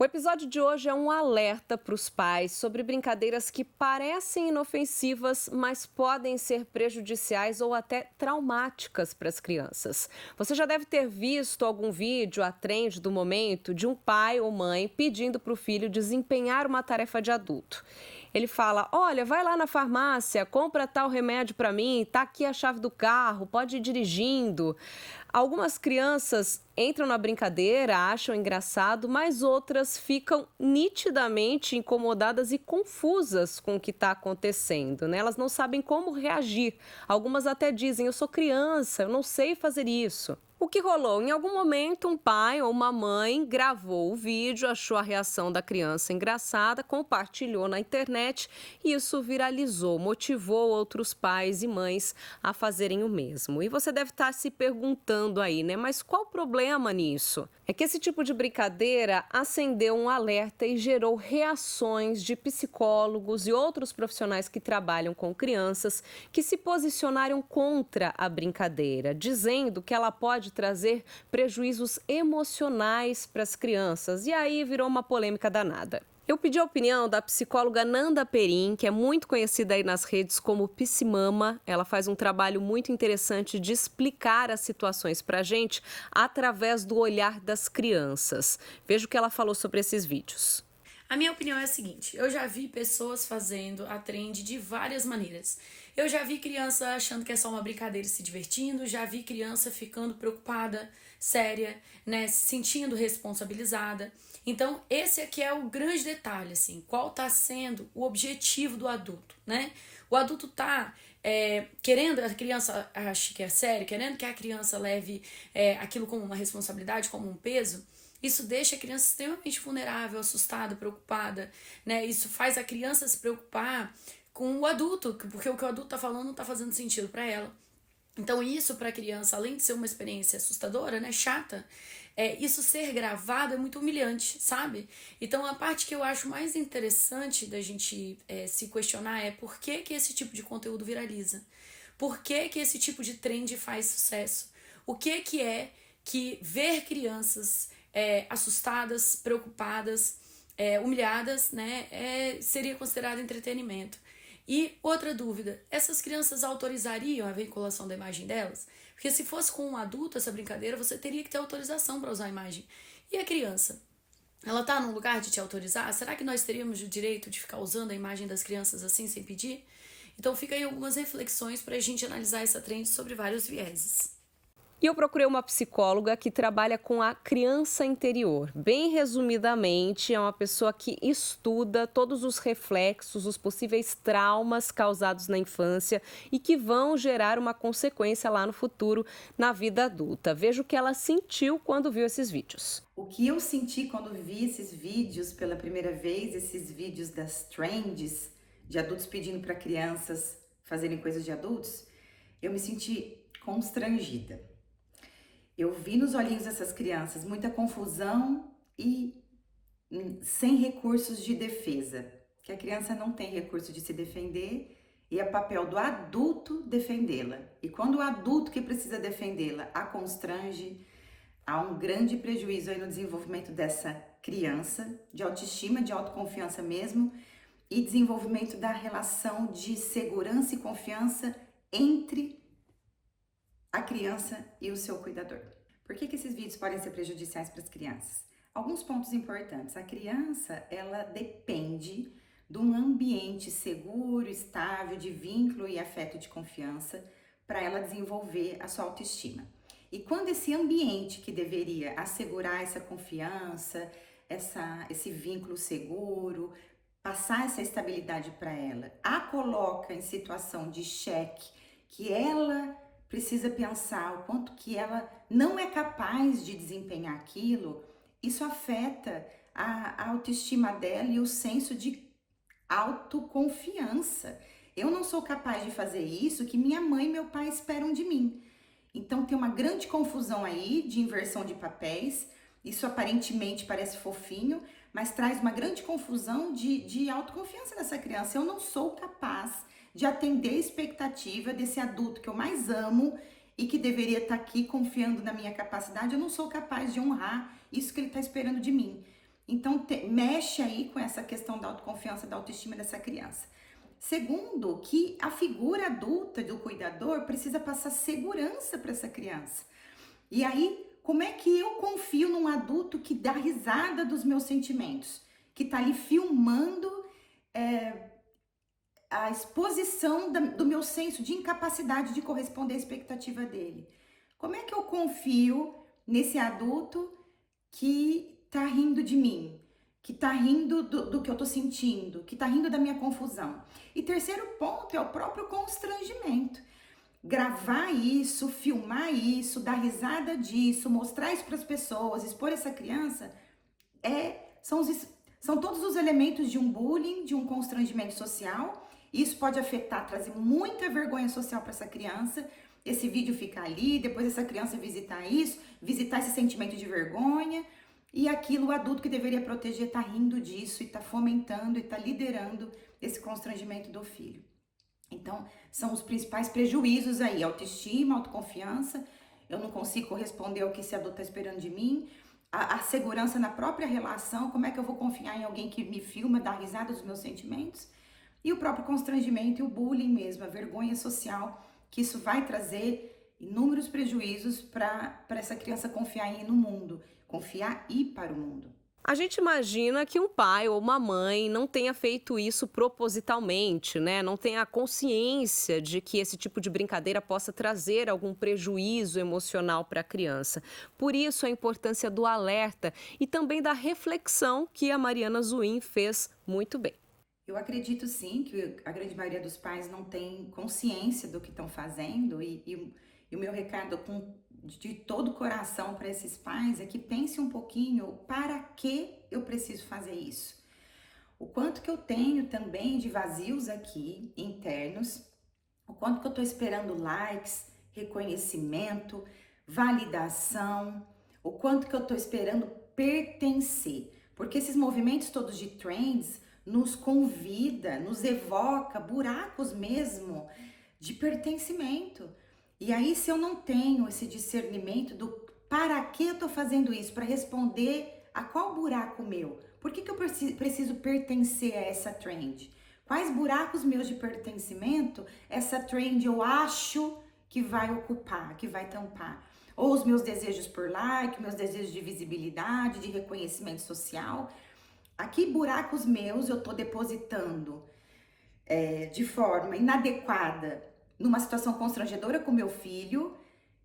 O episódio de hoje é um alerta para os pais sobre brincadeiras que parecem inofensivas, mas podem ser prejudiciais ou até traumáticas para as crianças. Você já deve ter visto algum vídeo, a trend do momento, de um pai ou mãe pedindo para o filho desempenhar uma tarefa de adulto. Ele fala: olha, vai lá na farmácia, compra tal remédio para mim, tá aqui a chave do carro, pode ir dirigindo. Algumas crianças entram na brincadeira, acham engraçado, mas outras ficam nitidamente incomodadas e confusas com o que está acontecendo, né? Elas não sabem como reagir. Algumas até dizem: eu sou criança, eu não sei fazer isso. O que rolou? Em algum momento, um pai ou uma mãe gravou o vídeo, achou a reação da criança engraçada, compartilhou na internet e isso viralizou, motivou outros pais e mães a fazerem o mesmo. E você deve estar se perguntando aí, né? Mas qual o problema nisso? É que esse tipo de brincadeira acendeu um alerta e gerou reações de psicólogos e outros profissionais que trabalham com crianças que se posicionaram contra a brincadeira, dizendo que ela pode trazer prejuízos emocionais para as crianças. E aí virou uma polêmica danada. Eu pedi a opinião da psicóloga Nanda Perim, que é muito conhecida aí nas redes como Psimama. Ela faz um trabalho muito interessante de explicar as situações para a gente através do olhar das crianças. Veja o que ela falou sobre esses vídeos. A minha opinião é a seguinte: eu já vi pessoas fazendo a trend de várias maneiras. Eu já vi criança achando que é só uma brincadeira e se divertindo, já vi criança ficando preocupada, séria, né, se sentindo responsabilizada. Então, esse aqui é o grande detalhe, assim, qual tá sendo o objetivo do adulto, né? O adulto tá querendo, a criança acha que é sério, querendo que a criança leve aquilo como uma responsabilidade, como um peso. Isso deixa a criança extremamente vulnerável, assustada, preocupada, né? Isso faz a criança se preocupar com o adulto, porque o que o adulto tá falando não tá fazendo sentido para ela. Então isso para a criança, além de ser uma experiência assustadora, né, chata, isso ser gravado é muito humilhante, sabe? Então a parte que eu acho mais interessante da gente se questionar é por que que esse tipo de conteúdo viraliza? Por que que esse tipo de trend faz sucesso? O que é que ver crianças assustadas, preocupadas, humilhadas, né, seria considerado entretenimento? E outra dúvida: essas crianças autorizariam a vinculação da imagem delas? Porque se fosse com um adulto essa brincadeira, você teria que ter autorização para usar a imagem. E a criança? Ela tá num lugar de te autorizar? Será que nós teríamos o direito de ficar usando a imagem das crianças assim sem pedir? Então fica aí algumas reflexões para a gente analisar essa trend sobre vários vieses. E eu procurei uma psicóloga que trabalha com a criança interior. Bem resumidamente, é uma pessoa que estuda todos os reflexos, os possíveis traumas causados na infância e que vão gerar uma consequência lá no futuro, na vida adulta. Veja o que ela sentiu quando viu esses vídeos. O que eu senti quando vi esses vídeos pela primeira vez, esses vídeos das trends de adultos pedindo para crianças fazerem coisas de adultos, eu me senti constrangida. Eu vi nos olhinhos dessas crianças muita confusão e sem recursos de defesa, que a criança não tem recurso de se defender e é papel do adulto defendê-la. E quando o adulto que precisa defendê-la a constrange, há um grande prejuízo aí no desenvolvimento dessa criança, de autoestima, de autoconfiança mesmo, e desenvolvimento da relação de segurança e confiança entre a criança e o seu cuidador. Por que esses vídeos podem ser prejudiciais para as crianças? Alguns pontos importantes. A criança, ela depende de um ambiente seguro, estável, de vínculo e afeto de confiança para ela desenvolver a sua autoestima. E quando esse ambiente que deveria assegurar essa confiança, esse vínculo seguro, passar essa estabilidade para ela, a coloca em situação de cheque, que ela precisa pensar o quanto que ela não é capaz de desempenhar aquilo, isso afeta a autoestima dela e o senso de autoconfiança. Eu não sou capaz de fazer isso que minha mãe e meu pai esperam de mim. Então tem uma grande confusão aí de inversão de papéis. Isso aparentemente parece fofinho, mas traz uma grande confusão de autoconfiança dessa criança. Eu não sou capaz de atender a expectativa desse adulto que eu mais amo e que deveria estar aqui confiando na minha capacidade. Eu não sou capaz de honrar isso que ele está esperando de mim. Então, mexe aí com essa questão da autoconfiança, da autoestima dessa criança. Segundo, que a figura adulta do cuidador precisa passar segurança para essa criança. E aí, como é que eu confio num adulto que dá risada dos meus sentimentos? Que tá ali filmando a exposição do meu senso de incapacidade de corresponder à expectativa dele. Como é que eu confio nesse adulto que tá rindo de mim, que tá rindo do que eu tô sentindo, que tá rindo da minha confusão? E terceiro ponto é o próprio constrangimento. Gravar isso, filmar isso, dar risada disso, mostrar isso para as pessoas, expor essa criança, são todos os elementos de um bullying, de um constrangimento social. Isso pode afetar, trazer muita vergonha social para essa criança. Esse vídeo ficar ali, depois essa criança visitar isso, visitar esse sentimento de vergonha. E aquilo, o adulto que deveria proteger tá rindo disso e tá fomentando e tá liderando esse constrangimento do filho. Então, são os principais prejuízos aí: autoestima, autoconfiança. Eu não consigo corresponder ao que esse adulto está esperando de mim. A segurança na própria relação, como é que eu vou confiar em alguém que me filma, dá risada dos meus sentimentos? E o próprio constrangimento e o bullying mesmo, a vergonha social, que isso vai trazer inúmeros prejuízos para essa criança confiar em ir no mundo, confiar e ir para o mundo. A gente imagina que um pai ou uma mãe não tenha feito isso propositalmente, né? Não tenha consciência de que esse tipo de brincadeira possa trazer algum prejuízo emocional para a criança. Por isso, a importância do alerta e também da reflexão que a Mariana Zuin fez muito bem. Eu acredito sim que a grande maioria dos pais não tem consciência do que estão fazendo e o meu recado de todo o coração para esses pais é que pense um pouquinho: para que eu preciso fazer isso? O quanto que eu tenho também de vazios aqui internos, o quanto que eu estou esperando likes, reconhecimento, validação, o quanto que eu estou esperando pertencer, porque esses movimentos todos de trends nos convida, nos evoca buracos mesmo de pertencimento. E aí, se eu não tenho esse discernimento do para que eu tô fazendo isso, para responder a qual buraco meu, por que eu preciso pertencer a essa trend? Quais buracos meus de pertencimento essa trend eu acho que vai ocupar, que vai tampar? Ou os meus desejos por like, meus desejos de visibilidade, de reconhecimento social. A que buracos meus eu tô depositando de forma inadequada numa situação constrangedora com meu filho,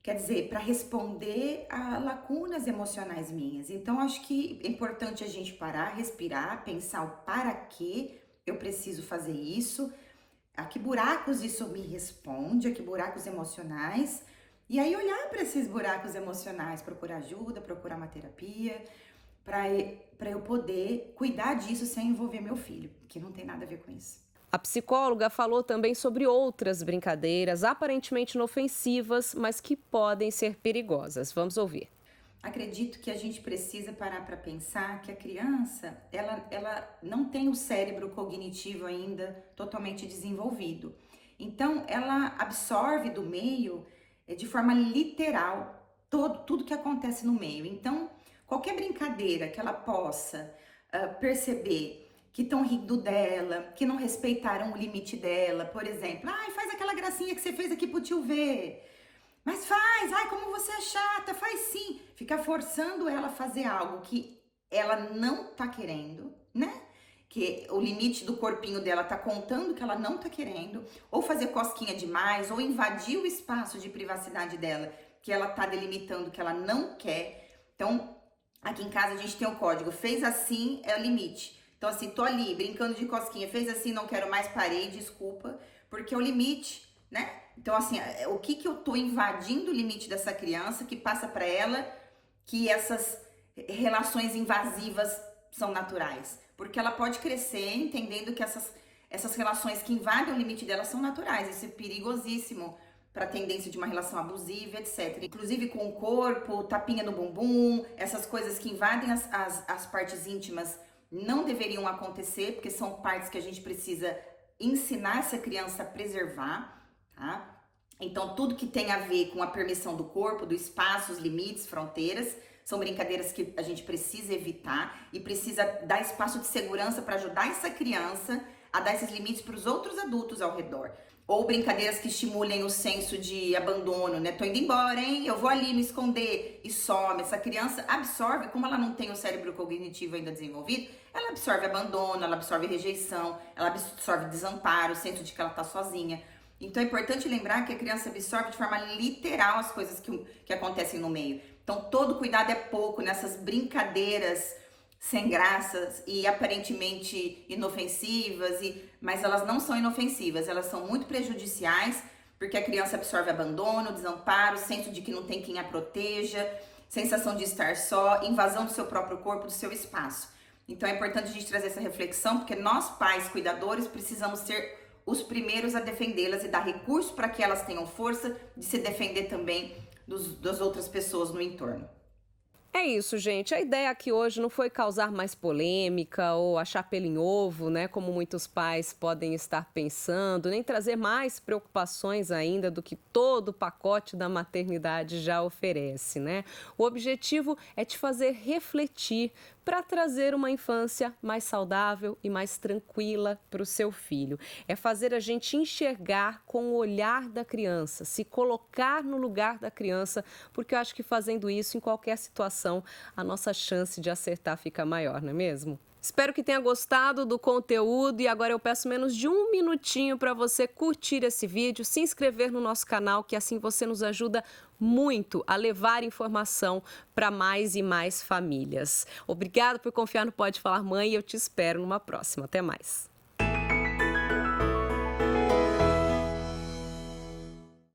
quer dizer, para responder a lacunas emocionais minhas. Então, acho que é importante a gente parar, respirar, pensar o para que eu preciso fazer isso, a que buracos isso me responde, a que buracos emocionais, e aí olhar para esses buracos emocionais, procurar ajuda, procurar uma terapia, para eu poder cuidar disso sem envolver meu filho, que não tem nada a ver com isso. A psicóloga falou também sobre outras brincadeiras aparentemente inofensivas, mas que podem ser perigosas. Vamos ouvir. Acredito que a gente precisa parar para pensar que a criança, ela não tem o cérebro cognitivo ainda totalmente desenvolvido. Então, ela absorve do meio de forma literal tudo que acontece no meio. Então, qualquer brincadeira que ela possa perceber que estão rindo dela, que não respeitaram o limite dela, por exemplo, faz aquela gracinha que você fez aqui pro tio ver. Mas faz, como você é chata, faz sim. Fica forçando ela a fazer algo que ela não tá querendo, né? Que o limite do corpinho dela tá contando que ela não tá querendo, ou fazer cosquinha demais, ou invadir o espaço de privacidade dela, que ela tá delimitando que ela não quer. Então, aqui em casa a gente tem o código, fez assim é o limite. Então, assim, tô ali brincando de cosquinha, fez assim, não quero mais, parei, desculpa, porque é o limite, né? Então, assim, o que eu tô invadindo o limite dessa criança que passa para ela que essas relações invasivas são naturais? Porque ela pode crescer entendendo que essas relações que invadem o limite dela são naturais. Isso é perigosíssimo para a tendência de uma relação abusiva, etc. Inclusive com o corpo, tapinha no bumbum, essas coisas que invadem as partes íntimas não deveriam acontecer, porque são partes que a gente precisa ensinar essa criança a preservar, tá? Então, tudo que tem a ver com a permissão do corpo, do espaço, os limites, fronteiras, são brincadeiras que a gente precisa evitar e precisa dar espaço de segurança para ajudar essa criança a dar esses limites para os outros adultos ao redor. Ou brincadeiras que estimulem o senso de abandono, né? Tô indo embora, hein? Eu vou ali me esconder e some. Essa criança absorve, como ela não tem o cérebro cognitivo ainda desenvolvido, ela absorve abandono, ela absorve rejeição, ela absorve desamparo, o senso de que ela tá sozinha. Então é importante lembrar que a criança absorve de forma literal as coisas que acontecem no meio. Então todo cuidado é pouco nessas brincadeiras sem graças e aparentemente inofensivas, mas elas não são inofensivas, elas são muito prejudiciais, porque a criança absorve abandono, desamparo, senso de que não tem quem a proteja, sensação de estar só, invasão do seu próprio corpo, do seu espaço. Então é importante a gente trazer essa reflexão, porque nós, pais, cuidadores, precisamos ser os primeiros a defendê-las e dar recursos para que elas tenham força de se defender também das outras pessoas no entorno. É isso, gente. A ideia aqui hoje não foi causar mais polêmica ou achar pelo em ovo, né? Como muitos pais podem estar pensando, nem trazer mais preocupações ainda do que todo o pacote da maternidade já oferece, né? O objetivo é te fazer refletir para trazer uma infância mais saudável e mais tranquila para o seu filho. É fazer a gente enxergar com o olhar da criança, se colocar no lugar da criança, porque eu acho que fazendo isso em qualquer situação, a nossa chance de acertar fica maior, não é mesmo? Espero que tenha gostado do conteúdo e agora eu peço menos de um minutinho para você curtir esse vídeo, se inscrever no nosso canal, que assim você nos ajuda muito a levar informação para mais e mais famílias. Obrigada por confiar no Pode Falar Mãe e eu te espero numa próxima. Até mais.